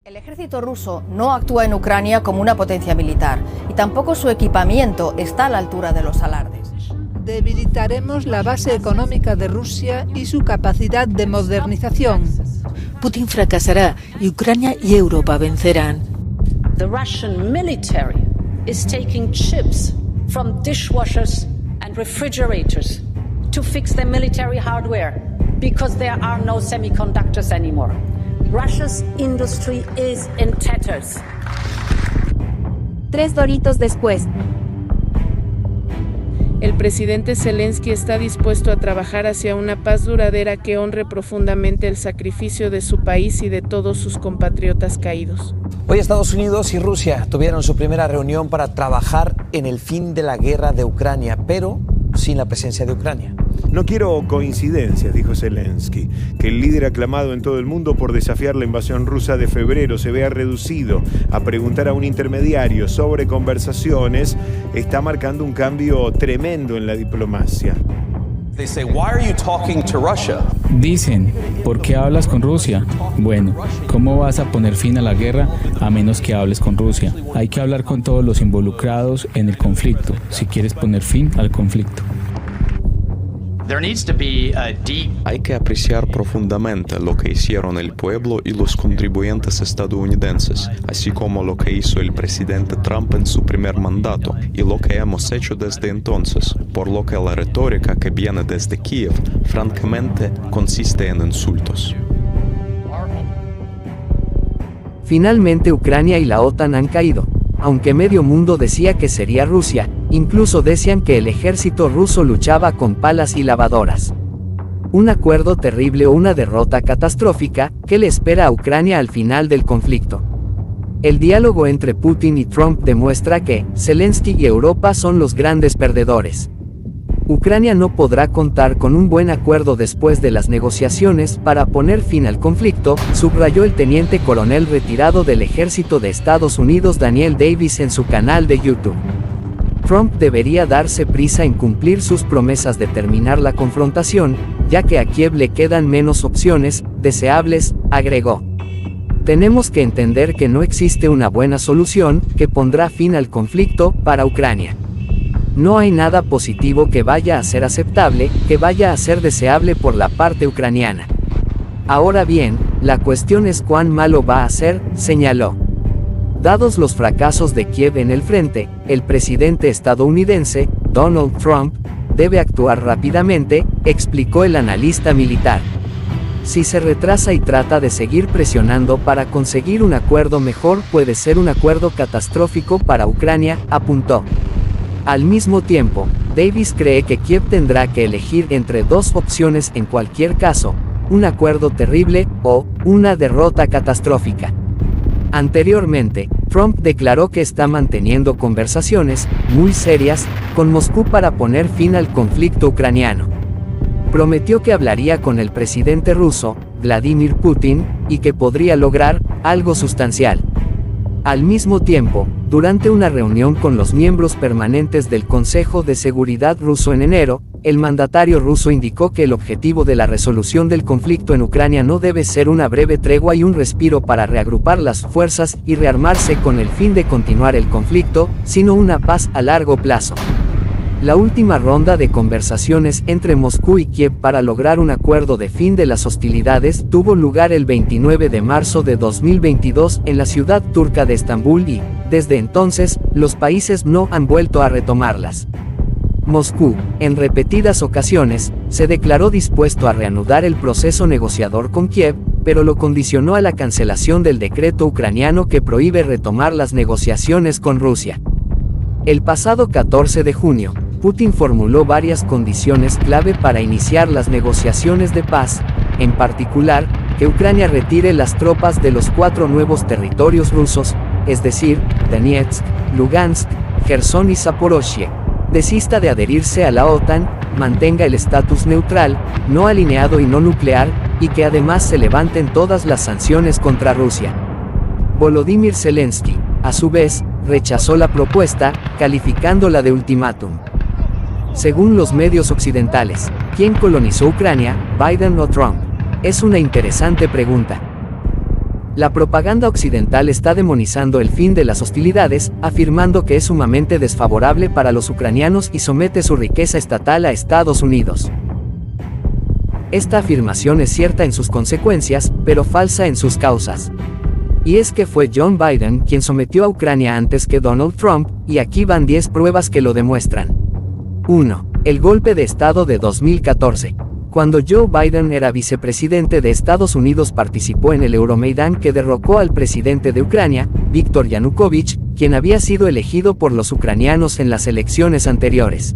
El ejército ruso no actúa en Ucrania como una potencia militar y tampoco su equipamiento está a la altura de los alardes. Debilitaremos la base económica de Rusia y su capacidad de modernización. Putin fracasará y Ucrania y Europa vencerán. The Russian military is taking chips from dishwashers and refrigerators to fix their military hardware because there are no semiconductors anymore. Russia's industry is in tatters. 3 doritos después. El presidente Zelensky está dispuesto a trabajar hacia una paz duradera que honre profundamente el sacrificio de su país y de todos sus compatriotas caídos. Hoy Estados Unidos y Rusia tuvieron su primera reunión para trabajar en el fin de la guerra de Ucrania, pero sin la presencia de Ucrania. No quiero coincidencias, dijo Zelensky, que el líder aclamado en todo el mundo por desafiar la invasión rusa de febrero se vea reducido a preguntar a un intermediario sobre conversaciones, está marcando un cambio tremendo en la diplomacia. Dicen, ¿por qué hablas con Rusia? Bueno, ¿cómo vas a poner fin a la guerra a menos que hables con Rusia? Hay que hablar con todos los involucrados en el conflicto, si quieres poner fin al conflicto. Hay que apreciar profundamente lo que hicieron el pueblo y los contribuyentes estadounidenses, así como lo que hizo el presidente Trump en su primer mandato y lo que hemos hecho desde entonces, por lo que la retórica que viene desde Kiev, francamente, consiste en insultos. Finalmente Ucrania y la OTAN han caído. Aunque medio mundo decía que sería Rusia, incluso decían que el ejército ruso luchaba con palas y lavadoras. Un acuerdo terrible o una derrota catastrófica, que le espera a Ucrania al final del conflicto. El diálogo entre Putin y Trump demuestra que Zelensky y Europa son los grandes perdedores. Ucrania no podrá contar con un buen acuerdo después de las negociaciones para poner fin al conflicto, subrayó el teniente coronel retirado del ejército de Estados Unidos Daniel Davis en su canal de YouTube. Trump debería darse prisa en cumplir sus promesas de terminar la confrontación, ya que a Kiev le quedan menos opciones deseables, agregó. Tenemos que entender que no existe una buena solución que pondrá fin al conflicto para Ucrania. No hay nada positivo que vaya a ser aceptable, que vaya a ser deseable por la parte ucraniana. Ahora bien, la cuestión es cuán malo va a ser, señaló. Dados los fracasos de Kiev en el frente, el presidente estadounidense, Donald Trump, debe actuar rápidamente, explicó el analista militar. Si se retrasa y trata de seguir presionando para conseguir un acuerdo mejor, puede ser un acuerdo catastrófico para Ucrania, apuntó. Al mismo tiempo, Davis cree que Kiev tendrá que elegir entre dos opciones en cualquier caso, un acuerdo terrible o una derrota catastrófica. Anteriormente, Trump declaró que está manteniendo conversaciones muy serias con Moscú para poner fin al conflicto ucraniano. Prometió que hablaría con el presidente ruso, Vladimir Putin, y que podría lograr algo sustancial. Al mismo tiempo, durante una reunión con los miembros permanentes del Consejo de Seguridad ruso en enero, el mandatario ruso indicó que el objetivo de la resolución del conflicto en Ucrania no debe ser una breve tregua y un respiro para reagrupar las fuerzas y rearmarse con el fin de continuar el conflicto, sino una paz a largo plazo. La última ronda de conversaciones entre Moscú y Kiev para lograr un acuerdo de fin de las hostilidades tuvo lugar el 29 de marzo de 2022 en la ciudad turca de Estambul y, desde entonces, los países no han vuelto a retomarlas. Moscú, en repetidas ocasiones, se declaró dispuesto a reanudar el proceso negociador con Kiev, pero lo condicionó a la cancelación del decreto ucraniano que prohíbe retomar las negociaciones con Rusia. El pasado 14 de junio, Putin formuló varias condiciones clave para iniciar las negociaciones de paz, en particular, que Ucrania retire las tropas de los 4 nuevos territorios rusos, es decir, Donetsk, Lugansk, Gerson y Zaporozhye, desista de adherirse a la OTAN, mantenga el estatus neutral, no alineado y no nuclear, y que además se levanten todas las sanciones contra Rusia. Volodymyr Zelensky, a su vez, rechazó la propuesta, calificándola de ultimátum. Según los medios occidentales, ¿quién colonizó Ucrania, Biden o Trump? Es una interesante pregunta. La propaganda occidental está demonizando el fin de las hostilidades, afirmando que es sumamente desfavorable para los ucranianos y somete su riqueza estatal a Estados Unidos. Esta afirmación es cierta en sus consecuencias, pero falsa en sus causas. Y es que fue John Biden quien sometió a Ucrania antes que Donald Trump, y aquí van 10 pruebas que lo demuestran. 1. El golpe de Estado de 2014. Cuando Joe Biden era vicepresidente de Estados Unidos, participó en el Euromaidán que derrocó al presidente de Ucrania, Viktor Yanukovych, quien había sido elegido por los ucranianos en las elecciones anteriores.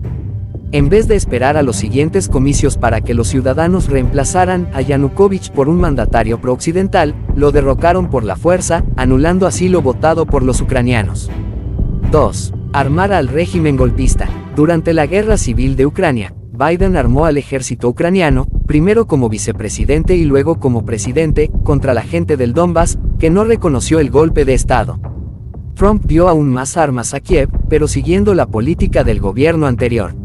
En vez de esperar a los siguientes comicios para que los ciudadanos reemplazaran a Yanukovych por un mandatario pro-occidental, lo derrocaron por la fuerza, anulando así lo votado por los ucranianos. 2. Armar al régimen golpista. Durante la guerra civil de Ucrania, Biden armó al ejército ucraniano, primero como vicepresidente y luego como presidente, contra la gente del Donbass, que no reconoció el golpe de Estado. Trump dio aún más armas a Kiev, pero siguiendo la política del gobierno anterior.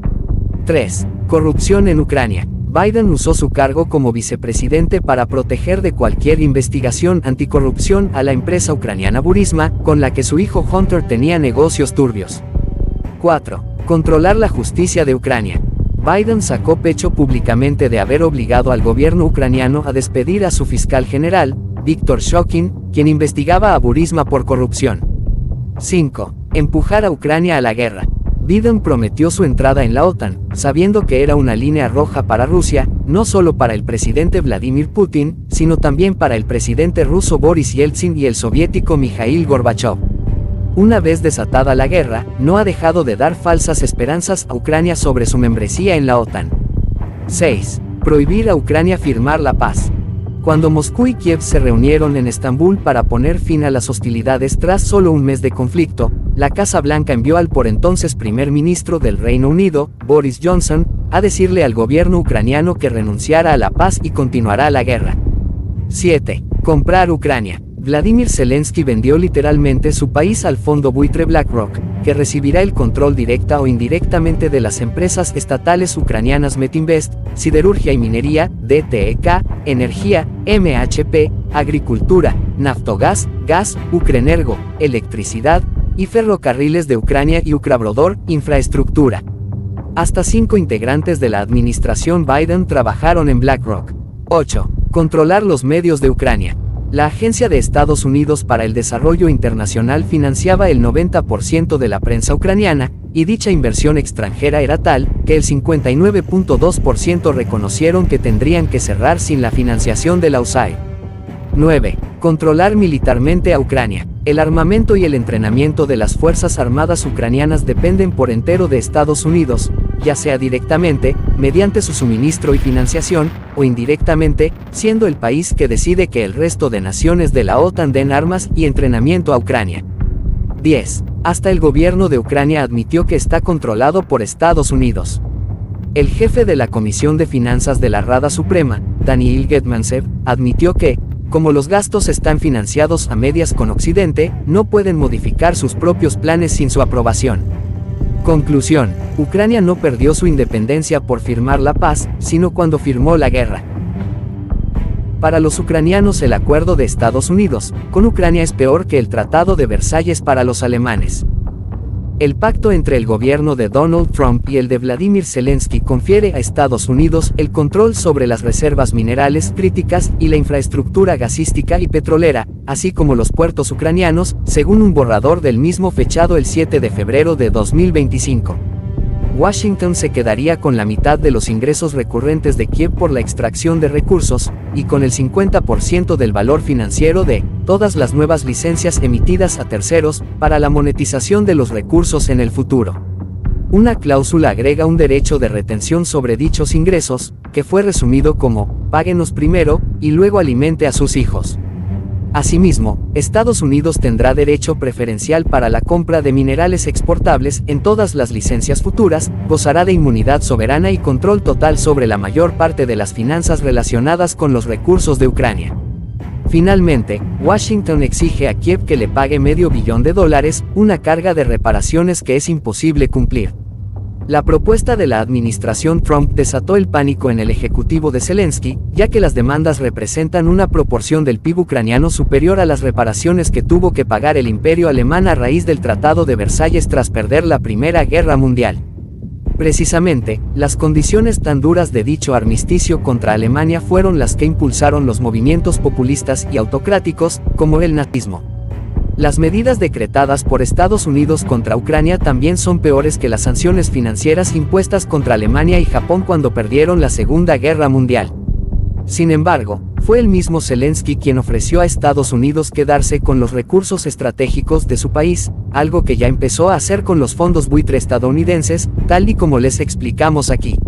3. Corrupción en Ucrania. Biden usó su cargo como vicepresidente para proteger de cualquier investigación anticorrupción a la empresa ucraniana Burisma, con la que su hijo Hunter tenía negocios turbios. 4. Controlar la justicia de Ucrania. Biden sacó pecho públicamente de haber obligado al gobierno ucraniano a despedir a su fiscal general, Viktor Shokin, quien investigaba a Burisma por corrupción. 5. Empujar a Ucrania a la guerra. Biden prometió su entrada en la OTAN, sabiendo que era una línea roja para Rusia, no solo para el presidente Vladimir Putin, sino también para el presidente ruso Boris Yeltsin y el soviético Mikhail Gorbachev. Una vez desatada la guerra, no ha dejado de dar falsas esperanzas a Ucrania sobre su membresía en la OTAN. 6. Prohibir a Ucrania firmar la paz. Cuando Moscú y Kiev se reunieron en Estambul para poner fin a las hostilidades tras solo un mes de conflicto, la Casa Blanca envió al por entonces primer ministro del Reino Unido, Boris Johnson, a decirle al gobierno ucraniano que renunciara a la paz y continuará la guerra. 7. Comprar Ucrania. Vladimir Zelensky vendió literalmente su país al fondo buitre BlackRock, que recibirá el control directa o indirectamente de las empresas estatales ucranianas Metinvest, Siderurgia y Minería, DTEK, Energía, MHP, Agricultura, Naftogaz, Gas, Ukrenergo, Electricidad, y Ferrocarriles de Ucrania y Ukrabrodor, Infraestructura. Hasta 5 integrantes de la administración Biden trabajaron en BlackRock. 8. Controlar los medios de Ucrania. La Agencia de Estados Unidos para el Desarrollo Internacional financiaba el 90% de la prensa ucraniana, y dicha inversión extranjera era tal, que el 59.2% reconocieron que tendrían que cerrar sin la financiación de la USAID. 9. Controlar militarmente a Ucrania. El armamento y el entrenamiento de las Fuerzas Armadas ucranianas dependen por entero de Estados Unidos, ya sea directamente, mediante su suministro y financiación, o indirectamente, siendo el país que decide que el resto de naciones de la OTAN den armas y entrenamiento a Ucrania. 10. Hasta el gobierno de Ucrania admitió que está controlado por Estados Unidos. El jefe de la Comisión de Finanzas de la Rada Suprema, Daniil Getmantsev, admitió que, como los gastos están financiados a medias con Occidente, no pueden modificar sus propios planes sin su aprobación. Conclusión: Ucrania no perdió su independencia por firmar la paz, sino cuando firmó la guerra. Para los ucranianos, el acuerdo de Estados Unidos con Ucrania es peor que el Tratado de Versalles para los alemanes. El pacto entre el gobierno de Donald Trump y el de Vladimir Zelensky confiere a Estados Unidos el control sobre las reservas minerales críticas y la infraestructura gasística y petrolera, así como los puertos ucranianos, según un borrador del mismo fechado el 7 de febrero de 2025. Washington se quedaría con la mitad de los ingresos recurrentes de Kiev por la extracción de recursos, y con el 50% del valor financiero de todas las nuevas licencias emitidas a terceros para la monetización de los recursos en el futuro. Una cláusula agrega un derecho de retención sobre dichos ingresos, que fue resumido como "páguenos primero, y luego alimente a sus hijos". Asimismo, Estados Unidos tendrá derecho preferencial para la compra de minerales exportables en todas las licencias futuras, gozará de inmunidad soberana y control total sobre la mayor parte de las finanzas relacionadas con los recursos de Ucrania. Finalmente, Washington exige a Kiev que le pague $500 millones, una carga de reparaciones que es imposible cumplir. La propuesta de la administración Trump desató el pánico en el ejecutivo de Zelensky, ya que las demandas representan una proporción del PIB ucraniano superior a las reparaciones que tuvo que pagar el Imperio alemán a raíz del Tratado de Versalles tras perder la Primera Guerra Mundial. Precisamente, las condiciones tan duras de dicho armisticio contra Alemania fueron las que impulsaron los movimientos populistas y autocráticos, como el nazismo. Las medidas decretadas por Estados Unidos contra Ucrania también son peores que las sanciones financieras impuestas contra Alemania y Japón cuando perdieron la Segunda Guerra Mundial. Sin embargo, fue el mismo Zelensky quien ofreció a Estados Unidos quedarse con los recursos estratégicos de su país, algo que ya empezó a hacer con los fondos buitre estadounidenses, tal y como les explicamos aquí.